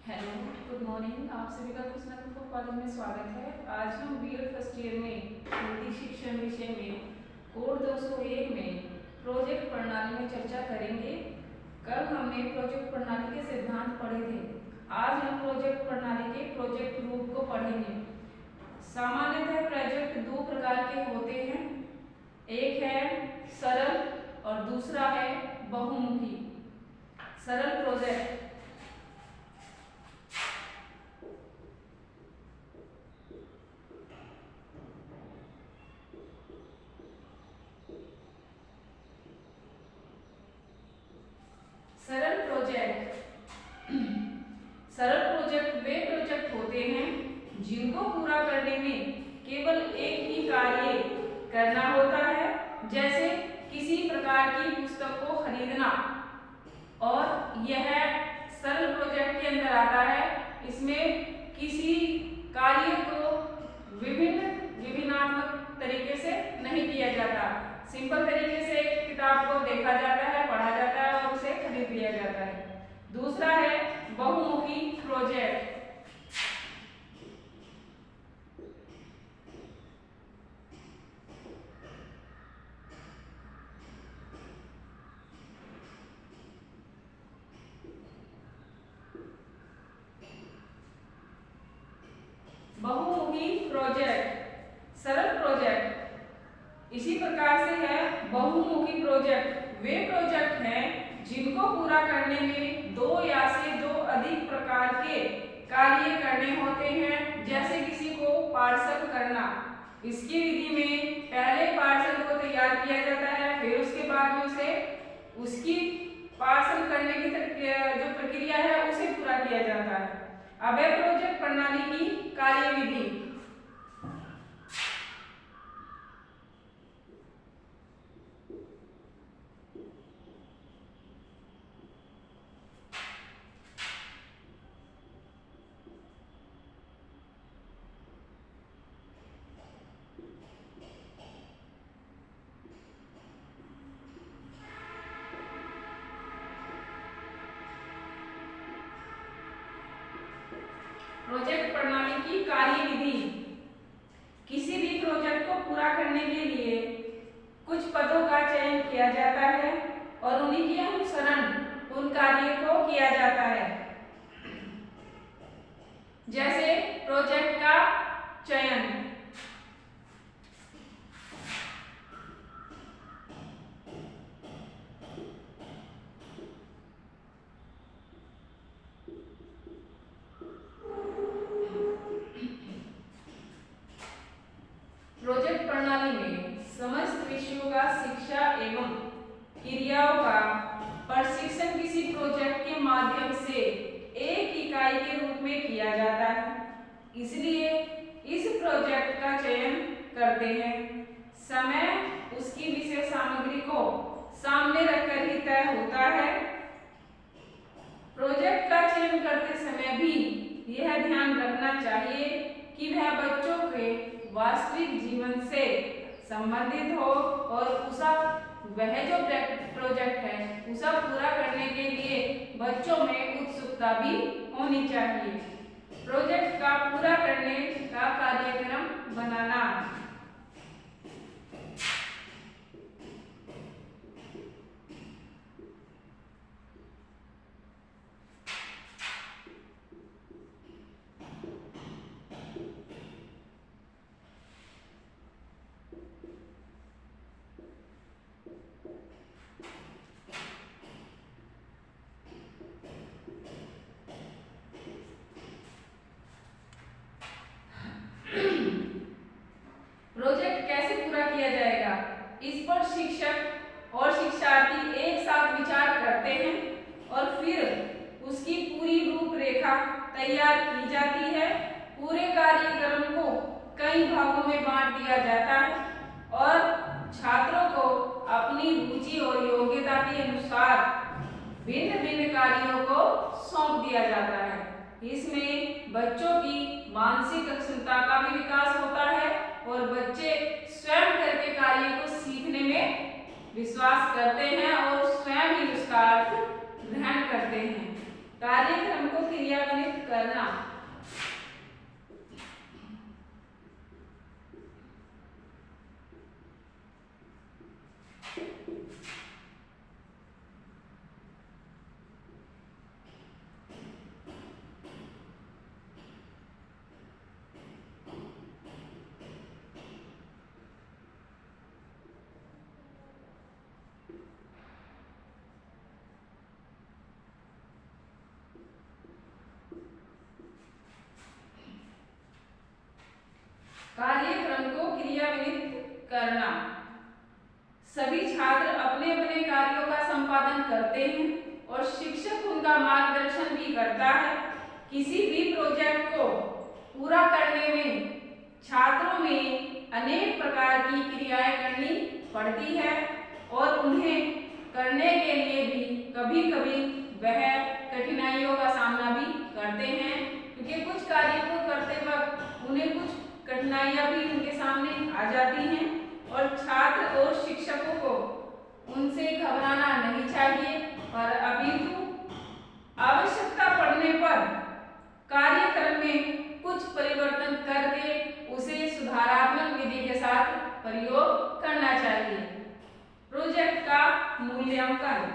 Hello, good morning. आप सभी का कृष्णा कपूर कॉलेज में स्वागत है। आज हम बीएड फर्स्ट ईयर में हिंदी शिक्षण विषय में कोड 201 में प्रोजेक्ट प्रणाली में चर्चा करेंगे। कल हमने प्रोजेक्ट प्रणाली के सिद्धांत पढ़े थे। आज हम प्रोजेक्ट प्रणाली के प्रोजेक्ट रूप को पढ़ेंगे। सामान्यतः प्रोजेक्ट दो प्रकार के होते हैं, एक है सरल और दूसरा है बहुमुखी। सरल प्रोजेक्ट सरल प्रोजेक्ट वे प्रोजेक्ट होते हैं जिनको पूरा करने में केवल एक ही कार्य करना होता है, जैसे किसी प्रकार की पुस्तक को खरीदना, और यह सरल प्रोजेक्ट के अंदर आता है। इसमें किसी कार्य को विभिन्नात्मक तरीके से नहीं किया जाता। सिंपल तरीके से एक किताब को देखा जाता है, पढ़ा जाता है और उसे खरीद लिया जाता है। दूसरा है बहुमुखी प्रोजेक्ट। बहुमुखी प्रोजेक्ट सरल प्रोजेक्ट इसी प्रकार से है। बहुमुखी प्रोजेक्ट वे प्रोजेक्ट हैं जिनको पूरा करने में दो या से दो अधिक प्रकार के कार्य करने होते हैं, जैसे किसी को पार्सल करना। इसकी विधि में पहले पार्सल को तैयार किया जाता है, फिर उसके बाद में उसे उसकी पार्सल करने की जो प्रक्रिया है उसे पूरा किया जाता है। अब है प्रोजेक्ट प्रणाली की कार्यविधि। प्रोजेक्ट प्रणाली की कार्यविधि। किसी भी प्रोजेक्ट को पूरा करने के लिए कुछ पदों का चयन किया जाता है और उन्हीं के अनुसरण उन कार्यों को किया जाता है। जैसे प्रोजेक्ट का चयन, प्रोजेक्ट प्रणाली में समस्त विषयों का शिक्षा एवं क्रियाओं का प्रशिक्षण किसी प्रोजेक्ट के माध्यम से एक इकाई के रूप में किया जाता है, इसलिए इस प्रोजेक्ट का चयन करते हैं। समय उसकी विषय सामग्री को सामने रखकर ही तय होता है। प्रोजेक्ट का चयन करते समय भी यह ध्यान रखना चाहिए कि वह बच्चों के वास्तविक जीवन से संबंधित हो और वह जो प्रोजेक्ट है उसे पूरा करने के लिए बच्चों में उत्सुकता भी होनी चाहिए। प्रोजेक्ट का पूरा करने का कार्यक्रम बनाना। प्रोजेक्ट कैसे पूरा किया जाएगा, इस पर शिक्षक और शिक्षार्थी एक साथ विचार करते हैं और फिर उसकी पूरी रूपरेखा तैयार की जाती है। पूरे कार्यक्रम को कई भागों में बांट दिया जाता है और छात्रों को अपनी रुचि और योग्यता के अनुसार भिन्न भिन्न कार्यों को सौंप दिया जाता है। इसमें बच्चों की मानसिक क्षमता का भी विकास होता है और बच्चे स्वयं करके कार्य को सीखने में विश्वास करते हैं और स्वयं ही उसका अर्थ ग्रहण करते हैं। कार्यक्रम को क्रियान्वित करना। कार्यक्रम को क्रियान्वित करना। सभी छात्र अपने अपने कार्यों का संपादन करते हैं और शिक्षक उनका मार्गदर्शन भी करता है। किसी भी प्रोजेक्ट को पूरा करने में छात्रों में अनेक प्रकार की क्रियाएं करनी पड़ती है और उन्हें करने के लिए भी कभी कभी वह कठिनाइयों का सामना भी करते हैं, क्योंकि कुछ कार्यों को करते वक्त उन्हें कुछ कठिनाइयां भी उनके सामने आ जाती हैं और छात्र और शिक्षकों को उनसे घबराना नहीं चाहिए और अपितु आवश्यकता पड़ने पर कार्यक्रम में कुछ परिवर्तन करके उसे सुधारात्मक विधि के साथ प्रयोग करना चाहिए। प्रोजेक्ट का मूल्यांकन।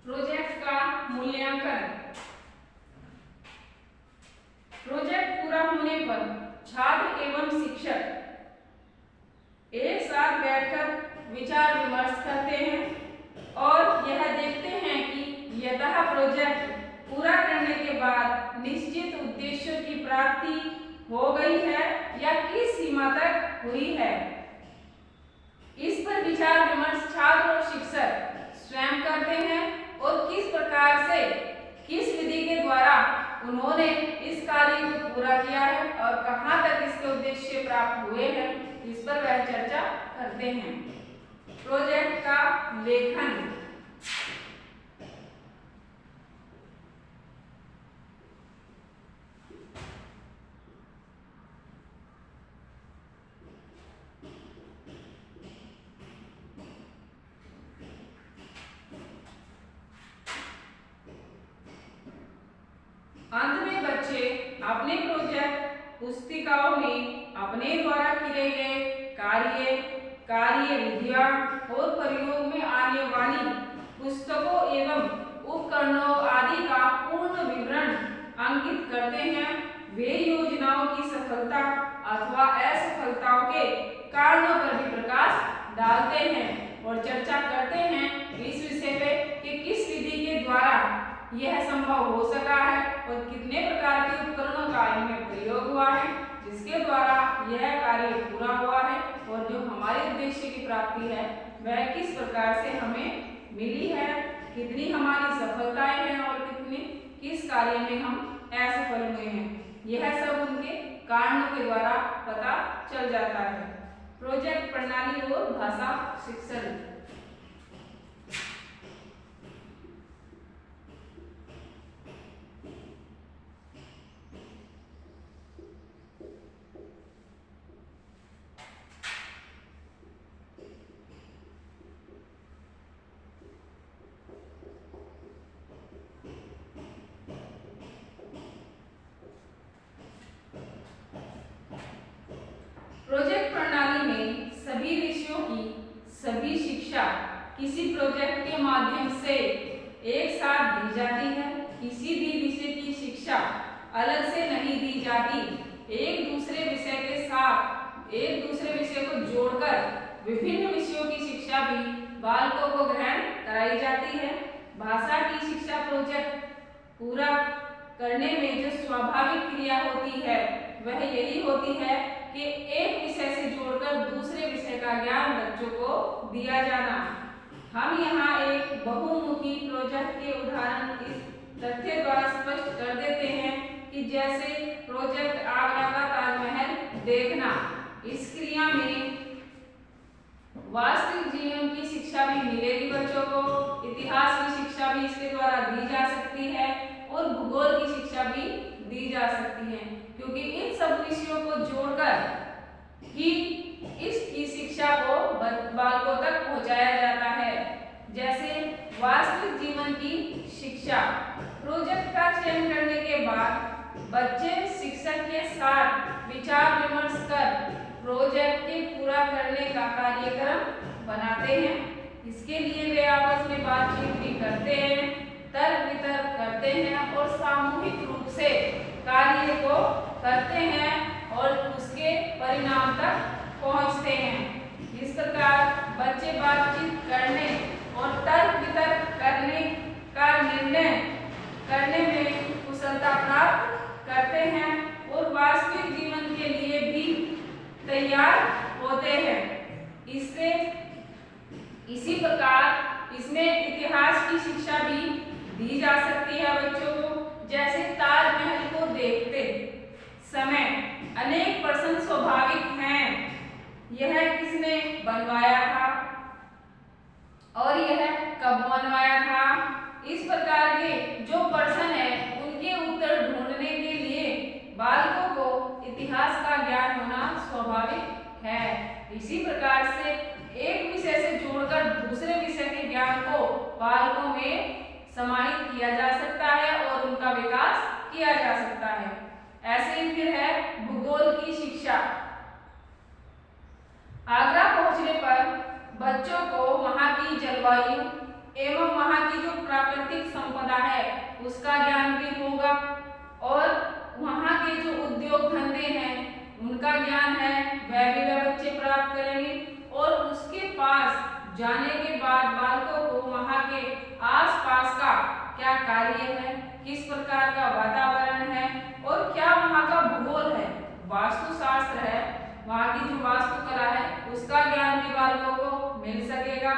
प्रोजेक्ट का मूल्यांकन। प्रोजेक्ट पूरा होने पर छात्र एवं शिक्षक एक साथ बैठकर विचार विमर्श करते हैं और यह देखते हैं कि यह प्रोजेक्ट पूरा करने के बाद निश्चित उद्देश्यों की प्राप्ति हो गई है या किस सीमा तक हुई है। इस पर विचार विमर्श छात्र और शिक्षक स्वयं करते हैं और किस प्रकार से किस विधि के द्वारा उन्होंने इस कार्य को पूरा किया है और कहां तक इसके उद्देश्य प्राप्त हुए हैं, इस पर वह चर्चा करते हैं। प्रोजेक्ट का लेखन। अंत में बच्चे अपने प्रोजेक्ट पुस्तिकाओं में अपने द्वारा किए गए कार्य विधियां और प्रयोग में आने वाली पुस्तकों एवं उपकरणों आदि का पूर्ण विवरण अंकित करते हैं। वे योजनाओं की सफलता अथवा असफलताओं के कारणों पर भी प्रकाश डालते हैं और चर्चा करते हैं इस विषय पे कि किस विधि के द्वारा यह संभव हो सका है और कितने प्रकार के उपकरणों का इनमें प्रयोग हुआ है, जिसके द्वारा यह कार्य पूरा हुआ है और जो हमारे उद्देश्य की प्राप्ति है वह किस प्रकार से हमें मिली है, कितनी हमारी सफलताएं हैं और कितने किस कार्य में हम असफल हुए हैं। यह सब उनके कारणों के द्वारा पता चल जाता है। प्रोजेक्ट प्रणाली और भाषा शिक्षण। प्रोजेक्ट प्रणाली में सभी विषयों की सभी शिक्षा किसी प्रोजेक्ट के माध्यम से एक साथ दी जाती है। किसी भी विषय की शिक्षा अलग से नहीं दी जाती। एक दूसरे विषय के साथ एक दूसरे विषय को जोड़कर विभिन्न विषयों की शिक्षा भी बालकों को ग्रहण कराई जाती है। भाषा की शिक्षा प्रोजेक्ट पूरा करने में जो स्वाभाविक क्रिया होती है वह यही होती है कि एक विषय से जोड़कर दूसरे विषय का ज्ञान बच्चों को दिया जाना। हम यहाँ एक बहुमुखी प्रोजेक्ट के उदाहरण इस तथ्य द्वारा स्पष्ट कर देते हैं कि जैसे प्रोजेक्ट आगरा का ताजमहल देखना, इस क्रिया में वास्तविक जीवन की शिक्षा भी मिलेगी बच्चों को, इतिहास की शिक्षा भी इसके द्वारा दी जा सकती है और भूगोल की शिक्षा भी दी जा सकती है, क्योंकि इन सब विषयों को जोड़कर ही इसकी शिक्षा को बालकों तक पहुंचाया जाता है। जैसे वास्तविक जीवन की शिक्षा, प्रोजेक्ट का चयन करने के बाद बच्चे शिक्षक के साथ विचार विमर्श कर प्रोजेक्ट के पूरा करने का कार्यक्रम बनाते हैं। इसके लिए वे आपस में बातचीत भी करते हैं, तर्क वितर्क करते हैं और सामूहिक रूप से कार्य को करते हैं और उसके परिणाम तक पहुंचते हैं। इस प्रकार बच्चे बातचीत करने और तर्क वितर्क करने का निर्णय करने में कुशलता प्राप्त करते हैं और वास्तविक जीवन के लिए भी तैयार होते हैं। इससे इसी प्रकार इसमें इतिहास की शिक्षा भी दी जा सकती है बच्चों को। जैसे ताजमहल को देखते समय अनेक प्रश्न स्वाभाविक हैं, यह किसने बनवाया था और यह कब बनवाया था। इस प्रकार के जो प्रश्न है उनके उत्तर ढूंढने के लिए बालकों को इतिहास का ज्ञान होना स्वाभाविक है। इसी प्रकार से एक विषय से जोड़कर दूसरे विषय के ज्ञान को बालकों में समाहित किया जा सकता है और उनका विकास किया जा सकता है। ऐसे ही फिर है भूगोल की शिक्षा। आगरा पहुंचने पर बच्चों को वहां की जलवायु एवं वहां की जो प्राकृतिक संपदा है उसका ज्ञान भी होगा और वहां के जो उद्योग धंधे हैं उनका ज्ञान है वह भी वह बच्चे प्राप्त करेंगे। और उसके पास जाने के बाद बालकों को वहां के आसपास का क्या कार्य है, किस प्रकार का वातावरण है और क्या वहां का भूगोल है, वास्तुशास्त्र है, वहां की जो वास्तुकला है उसका ज्ञान भी बालकों को मिल सकेगा।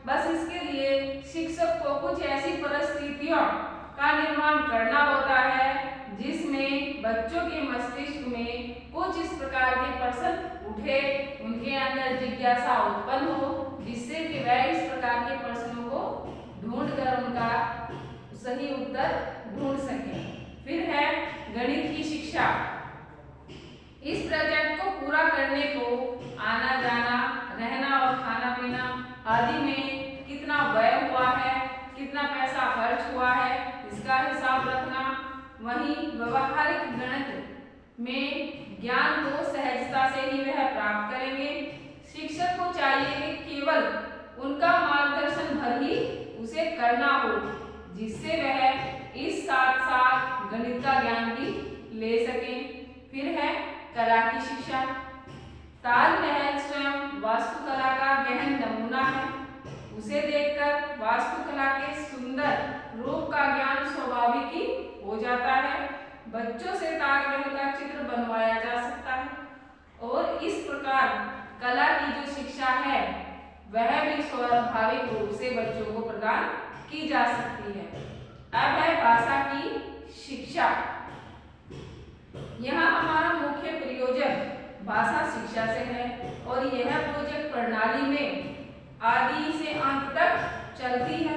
बस इसके लिए शिक्षक को कुछ ऐसी परिस्थितियों का निर्माण करना होता है जिसमें बच्चों के मस्तिष्क में कुछ इस प्रकार के प्रश्न उठे, उनके अंदर जिज्ञासा उत्पन्न हो, जिससे कि वह इस प्रकार के प्रश्नों को ढूंढकर उनका सही उत्तर ढूंढ सके। फिर है गणित की शिक्षा। इस प्रोजेक्ट को पूरा करने को आना जाना, रहना और खाना पीना आदि में कितना व्यय हुआ है, कितना पैसा खर्च हुआ है, इसका हिसाब रखना। वहीं व्यवहारिक गणित में ज्ञान को सहजता से ही वह प्राप्त करेंगे। शिक्षक को चाहिए कि केवल उनका मार्गदर्शन भर ही उसे करना हो, जिससे वह इस साथ साथ गणित का ज्ञान भी ले सकें। फिर है कला की शिक्षा। ताजमहल स्वयं वास्तुकला का गहन नमूना है। उसे देखकर वास्तुकला के सुंदर रूप का ज्ञान स्वाभाविक ही हो जाता है। बच्चों से ताजमहल का चित्र बनवाया जा सकता है और इस प्रकार कला की जो शिक्षा है वह भी स्वाभाविक रूप से बच्चों को प्रदान की जा सकती है। अब है भाषा की शिक्षा। यहाँ हमारा मुख्य प्रयोजन भाषा शिक्षा से है और यह प्रोजेक्ट प्रणाली में आदि से अंत तक चलती है।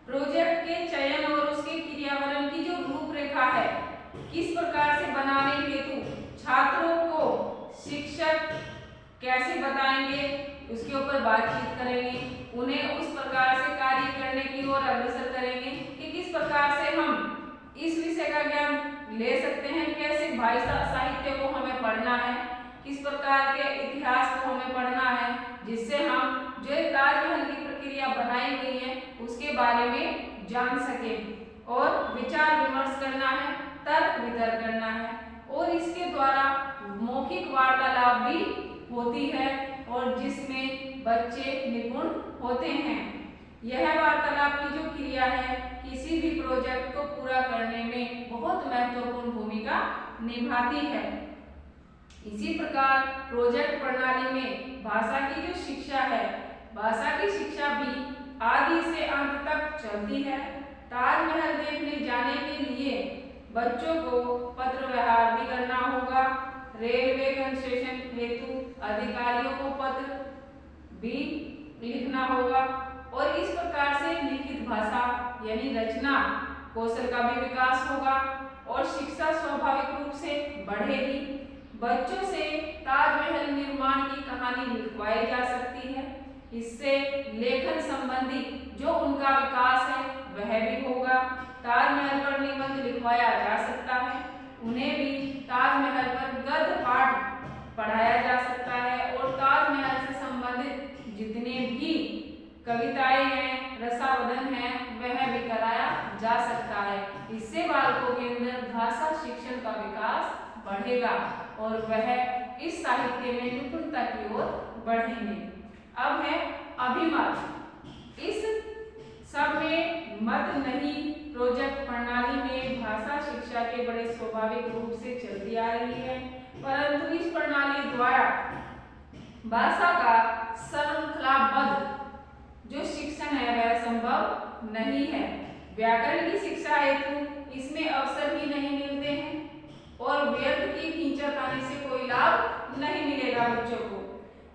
प्रोजेक्ट के चयन और उसके क्रियान्वयन की जो रूपरेखा है किस प्रकार से बनाने हेतु छात्रों को शिक्षक कैसे बताएंगे उसके ऊपर बातचीत करेंगे, उन्हें उस प्रकार से कार्य करने की ओर अग्रसर करेंगे कि किस प्रकार से हम इस विषय का ज्ञान ले सकते हैं, कैसे भाषा साहित्य को हमें पढ़ना है, किस प्रकार के इतिहास को हमें पढ़ना है, जिससे हम जो ताजमहल की प्रक्रिया बनाई गई है उसके बारे में जान सके और विचार विमर्श करना है, तर्क वितर्क करना है और इसके द्वारा मौखिक वार्तालाप भी होती है और जिसमें बच्चे निपुण होते हैं। यह वार्तालाप की जो क्रिया है किसी भी प्रोजेक्ट को पूरा करने में बहुत महत्वपूर्ण भूमिका निभाती है। इसी प्रकार प्रोजेक्ट प्रणाली में भाषा की जो शिक्षा है, भाषा की शिक्षा भी आदि से अंत तक चलती है। ताजमहल देखने जाने के लिए बच्चों को पत्र व्यवहार भी करना होगा। रेलवे कंसेशन हेतु अधिकारियों को पत्र भी लिखना होगा और इस प्रकार से लिखित भाषा यानी रचना कौशल का भी विकास होगा और शिक्षा स्वाभाविक रूप से बढ़ेगी। बच्चों से ताजमहल निर्माण की कहानी लिखवाई जा सकती है। इससे लेखन संबंधी जो उनका विकास है वह भी होगा। ताजमहल पर निबंध लिखवाया जा सकता है। उन्हें भी ताजमहल पर गद्य पाठ पढ़ाया जा सकता है और ताजमहल से संबंधित जितने भी कविताएं हैं, रसावदन है, वह भी कराया जा सकता है। इससे बालकों के अंदर भाषा शिक्षण का विकास बढ़ेगा और वह इस साहित्य में निपुणता की ओर बढ़ेंगे। अब है अभिमत। इस सब में मत नहीं प्रोजेक्ट प्रणाली में भाषा शिक्षा के बड़े स्वाभाविक रूप से चलती आ रही है, परंतु इस प्रणाली द्वारा भाषा का श्रृंखलाबद्ध जो शिक्षण है वह संभव नहीं है। व्याकरण की शिक्षा हेतु इसमें अवसर ही नहीं मिलते हैं और व्यर्थ की खींचातानी से कोई लाभ नहीं मिलेगा बच्चों को।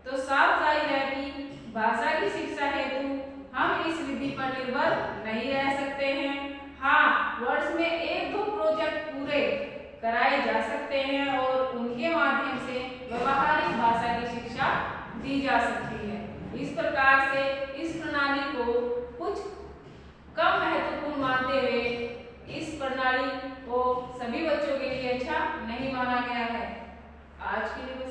तो साफ जाहिर है कि भाषा की शिक्षा हेतु हम इस विधि पर निर्भर नहीं रह सकते हैं। हाँ, वर्ष में 1-2 प्रोजेक्ट पूरे कराए जा सकते हैं और उनके माध्यम से व्यवहारिक भाषा की शिक्षा दी जा सकती है। इस प्रकार से इस प्रणाली को कुछ कम महत्वपूर्ण मानते हुए इस प्रणाली को सभी बच्चों के लिए अच्छा नहीं माना गया है। आज के लिए